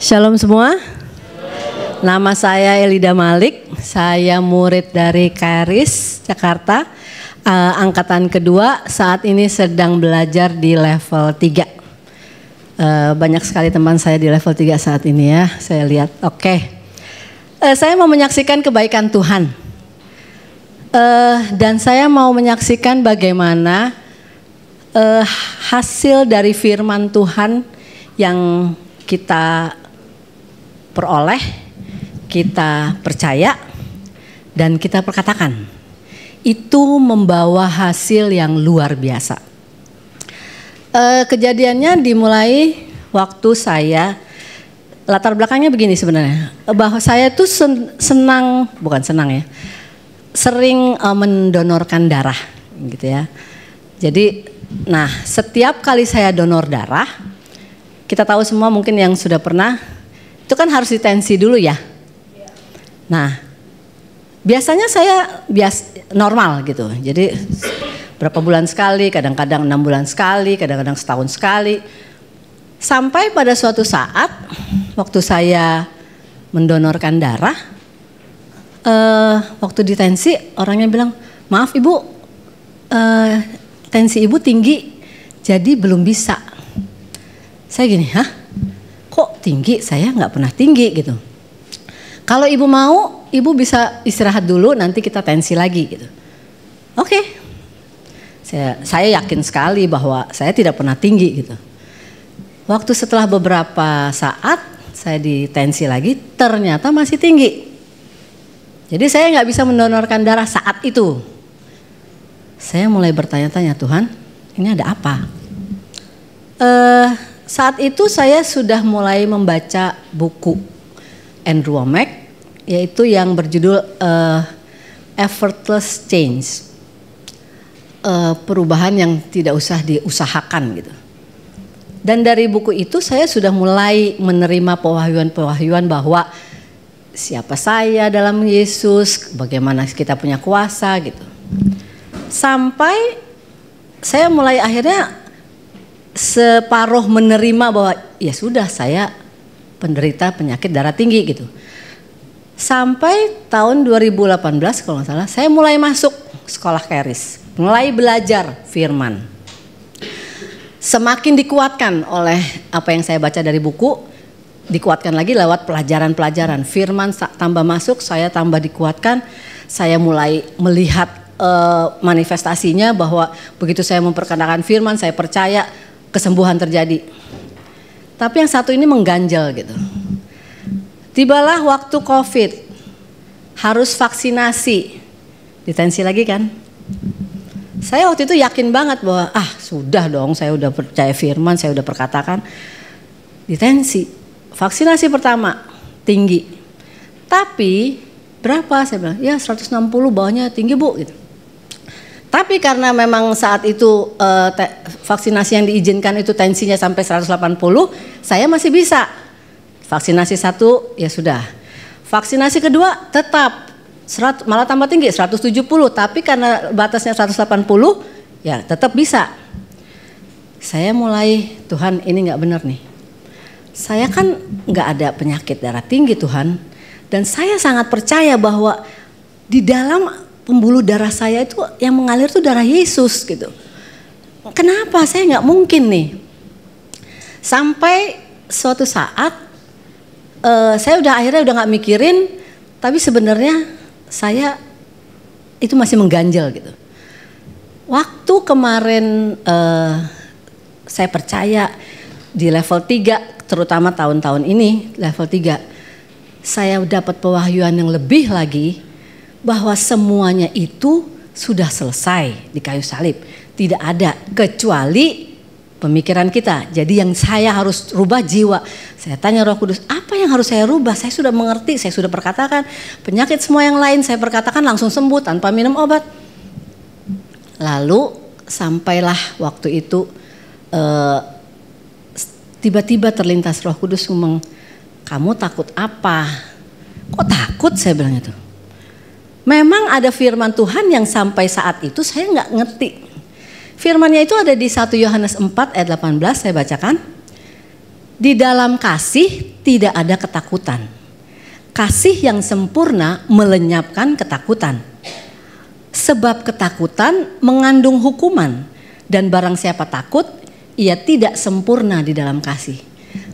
Shalom semua. Nama saya Elida Malik. Saya murid dari KRIS Jakarta, angkatan kedua. Saat ini sedang belajar di level 3. Banyak sekali teman saya di level 3 saat ini ya. Saya lihat. Oke. Saya mau menyaksikan kebaikan Tuhan. Dan saya mau menyaksikan bagaimana hasil dari firman Tuhan yang kita peroleh, kita percaya, dan kita perkatakan. Itu membawa hasil yang luar biasa. Kejadiannya dimulai waktu saya, latar belakangnya begini sebenarnya. Bahwa saya tuh sering mendonorkan darah gitu ya. Jadi, nah setiap kali saya donor darah, kita tahu semua mungkin yang sudah pernah, itu kan harus ditensi dulu ya. Nah, biasanya saya normal gitu. Jadi berapa bulan sekali, kadang-kadang 6 bulan sekali, kadang-kadang setahun sekali. Sampai pada suatu saat, waktu saya mendonorkan darah, waktu ditensi orangnya bilang, maaf ibu, tensi ibu tinggi, jadi belum bisa. Saya gini, hah? Kok tinggi? Saya nggak pernah tinggi gitu. Kalau ibu mau, ibu bisa istirahat dulu, nanti kita tensi lagi gitu. Oke. Saya yakin sekali bahwa saya tidak pernah tinggi gitu. Waktu setelah beberapa saat, saya ditensi lagi, ternyata masih tinggi. Jadi saya nggak bisa mendonorkan darah saat itu. Saya mulai bertanya-tanya, Tuhan, ini ada apa? Saat itu saya sudah mulai membaca buku Andrew Wommack, yaitu yang berjudul Effortless Change, perubahan yang tidak usah diusahakan gitu. Dan dari buku itu saya sudah mulai menerima pewahyuan-pewahyuan bahwa siapa saya dalam Yesus, bagaimana kita punya kuasa gitu. Sampai saya mulai akhirnya separuh menerima bahwa ya sudah, saya penderita penyakit darah tinggi gitu. Sampai tahun 2018 kalau nggak salah, saya mulai masuk sekolah KRIS, mulai belajar firman. Semakin dikuatkan oleh apa yang saya baca dari buku, dikuatkan lagi lewat pelajaran-pelajaran. Firman tambah masuk, saya tambah dikuatkan. Saya mulai melihat manifestasinya bahwa begitu saya memperkenalkan firman, saya percaya kesembuhan terjadi. Tapi yang satu ini mengganjal gitu. Tibalah waktu COVID, harus vaksinasi, ditensi lagi kan. Saya waktu itu yakin banget bahwa sudah dong, saya udah percaya firman, saya udah perkatakan. Ditensi, vaksinasi pertama tinggi. Tapi berapa? Saya bilang, ya 160, bawahnya tinggi bu gitu. Tapi karena memang saat itu vaksinasi yang diizinkan itu tensinya sampai 180, saya masih bisa. Vaksinasi 1 ya sudah. Vaksinasi kedua tetap malah tambah tinggi 170, tapi karena batasnya 180 ya tetap bisa. Saya mulai, Tuhan ini nggak benar nih. Saya kan nggak ada penyakit darah tinggi Tuhan, dan saya sangat percaya bahwa di dalam pembuluh darah saya itu yang mengalir itu darah Yesus gitu. Kenapa saya nggak mungkin nih? Sampai suatu saat saya akhirnya udah nggak mikirin, tapi sebenarnya saya itu masih mengganjal gitu. Waktu kemarin saya percaya di level 3, terutama tahun-tahun ini level 3, saya dapat pewahyuan yang lebih lagi, bahwa semuanya itu sudah selesai di kayu salib. Tidak ada kecuali pemikiran kita. Jadi yang saya harus rubah jiwa. Saya tanya Roh Kudus, apa yang harus saya rubah? Saya sudah mengerti, saya sudah perkatakan. Penyakit semua yang lain saya perkatakan langsung sembuh tanpa minum obat. Lalu sampailah waktu itu tiba-tiba terlintas Roh Kudus ngomong, kamu takut apa? Kok takut? Saya bilang itu. Memang ada firman Tuhan yang sampai saat itu saya nggak ngerti. Firmannya itu ada di 1 Yohanes 4 ayat 18, saya bacakan. Di dalam kasih tidak ada ketakutan. Kasih yang sempurna melenyapkan ketakutan. Sebab ketakutan mengandung hukuman, dan barang siapa takut, ia tidak sempurna di dalam kasih.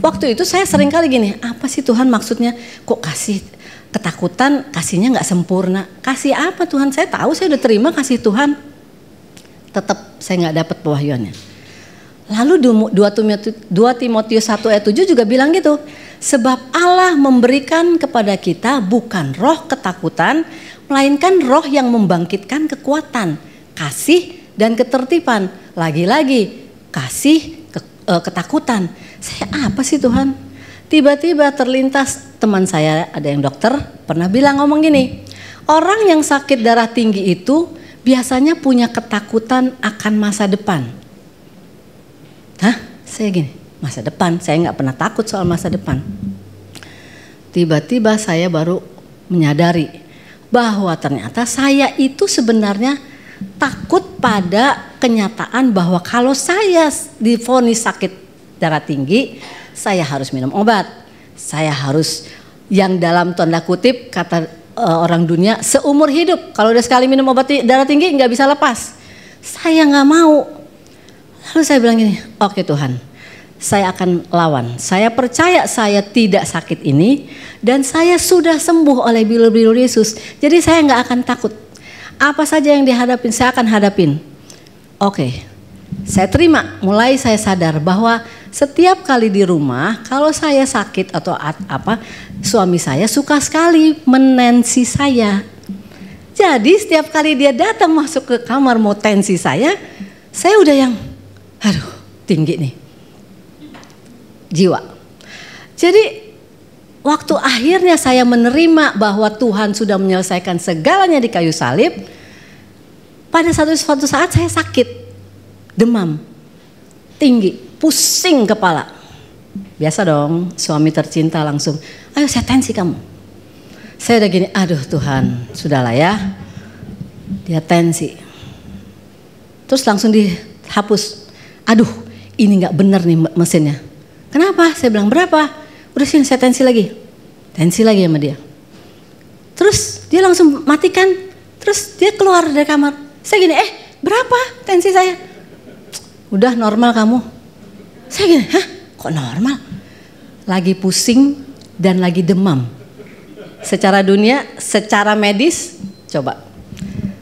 Waktu itu saya sering kali gini, apa sih Tuhan maksudnya? Kok kasih ketakutan, kasihnya nggak sempurna? Kasih apa Tuhan? Saya tahu saya udah terima kasih Tuhan. Tetap saya nggak dapat pewahyuannya. Lalu 2 Timotius 1 ayat 7 juga bilang gitu. Sebab Allah memberikan kepada kita bukan roh ketakutan, melainkan roh yang membangkitkan kekuatan, kasih dan ketertiban. Lagi-lagi kasih, ketakutan. Saya apa sih Tuhan? Tiba-tiba terlintas teman saya, ada yang dokter, pernah bilang ngomong gini. Orang yang sakit darah tinggi itu biasanya punya ketakutan akan masa depan. Hah? Saya gini, masa depan? Saya nggak pernah takut soal masa depan. Tiba-tiba saya baru menyadari bahwa ternyata saya itu sebenarnya takut pada kenyataan bahwa kalau saya divonis sakit darah tinggi, saya harus minum obat. Saya harus yang dalam tanda kutip kata orang dunia seumur hidup. Kalau udah sekali minum obat darah tinggi nggak bisa lepas. Saya nggak mau. Lalu saya bilang gini, oke Tuhan, saya akan lawan. Saya percaya saya tidak sakit ini dan saya sudah sembuh oleh bilur-bilur Yesus. Jadi saya nggak akan takut. Apa saja yang dihadapin, saya akan hadapin. Oke, saya terima. Mulai saya sadar bahwa setiap kali di rumah, kalau saya sakit atau apa, suami saya suka sekali menensi saya. Jadi setiap kali dia datang masuk ke kamar mau tensi saya udah yang, aduh tinggi nih, jiwa. Jadi waktu akhirnya saya menerima bahwa Tuhan sudah menyelesaikan segalanya di kayu salib, pada suatu saat saya sakit, demam, tinggi, pusing kepala. Biasa dong, suami tercinta langsung, ayo saya tensi kamu. Saya udah gini, aduh Tuhan, sudahlah ya, dia tensi. Terus langsung dihapus, aduh ini gak bener nih mesinnya. Kenapa? Saya bilang berapa? Udah sini saya tensi lagi sama dia. Terus dia langsung matikan. Terus dia keluar dari kamar. Saya gini, berapa tensi saya? Udah normal kamu. Saya gini, hah kok normal? Lagi pusing dan lagi demam. Secara dunia, secara medis, coba.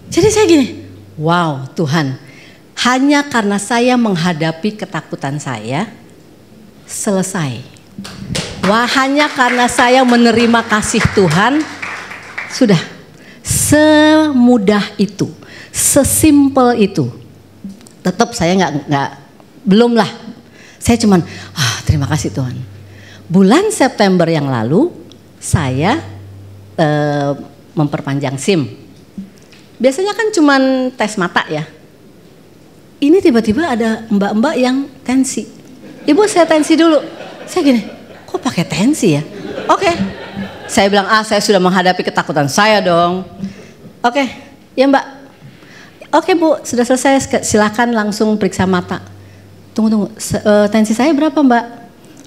Jadi saya gini, wow Tuhan, hanya karena saya menghadapi ketakutan saya, selesai. Wah, hanya karena saya menerima kasih Tuhan, sudah semudah itu, sesimpel itu. Tetap saya belum lah. Saya cuman, terima kasih Tuhan. Bulan September yang lalu saya memperpanjang SIM. Biasanya kan cuman tes mata ya. Ini tiba-tiba ada mbak-mbak yang tensi. Ibu saya tensi dulu. Saya gini, kok pakai tensi ya? Oke. Saya bilang, saya sudah menghadapi ketakutan saya dong. Oke, ya mbak. Oke bu, sudah selesai, silakan langsung periksa mata. Tunggu, tensi saya berapa mbak?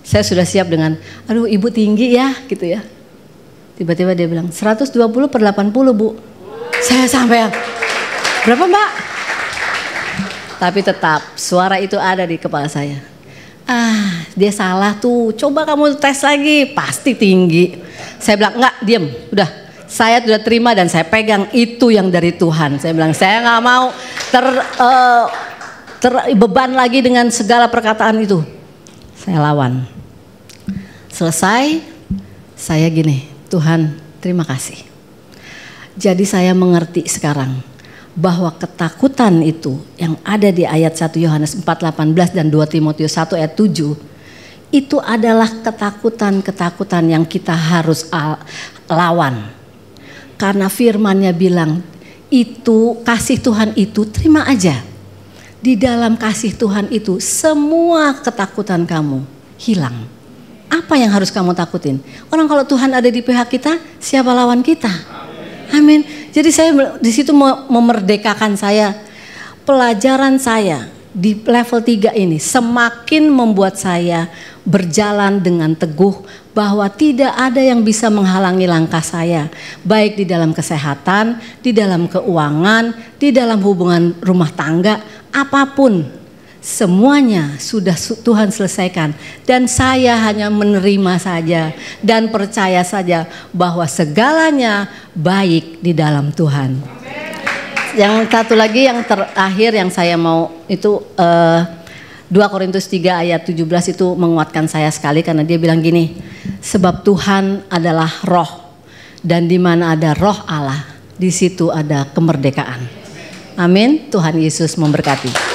Saya sudah siap dengan, aduh ibu tinggi ya gitu ya. Tiba-tiba dia bilang 120/80 bu. Saya sampai, berapa mbak? Tapi tetap suara itu ada di kepala saya. Dia salah tuh, coba kamu tes lagi, pasti tinggi. Saya bilang enggak, diam, udah. Saya sudah terima dan saya pegang itu yang dari Tuhan. Saya bilang saya nggak mau terbeban lagi dengan segala perkataan itu. Saya lawan. Selesai, saya gini, Tuhan terima kasih. Jadi saya mengerti sekarang bahwa ketakutan itu yang ada di ayat 1 Yohanes 4:18 dan 2 Timotius 1 ayat 7 itu adalah ketakutan-ketakutan yang kita harus lawan. Karena firman-Nya bilang itu kasih Tuhan itu terima aja. Di dalam kasih Tuhan itu semua ketakutan kamu hilang. Apa yang harus kamu takutin? Orang kalau Tuhan ada di pihak kita, siapa lawan kita? Amin. Jadi saya di situ memerdekakan saya. Pelajaran saya di level 3 ini semakin membuat saya berjalan dengan teguh bahwa tidak ada yang bisa menghalangi langkah saya, baik di dalam kesehatan, di dalam keuangan, di dalam hubungan rumah tangga, apapun, semuanya sudah Tuhan selesaikan, dan saya hanya menerima saja dan percaya saja bahwa segalanya baik di dalam Tuhan. Yang satu lagi yang terakhir yang saya mau itu 2 Korintus 3 ayat 17 itu menguatkan saya sekali, karena dia bilang gini, sebab Tuhan adalah roh, dan di mana ada roh Allah, di situ ada kemerdekaan. Amin. Tuhan Yesus memberkati.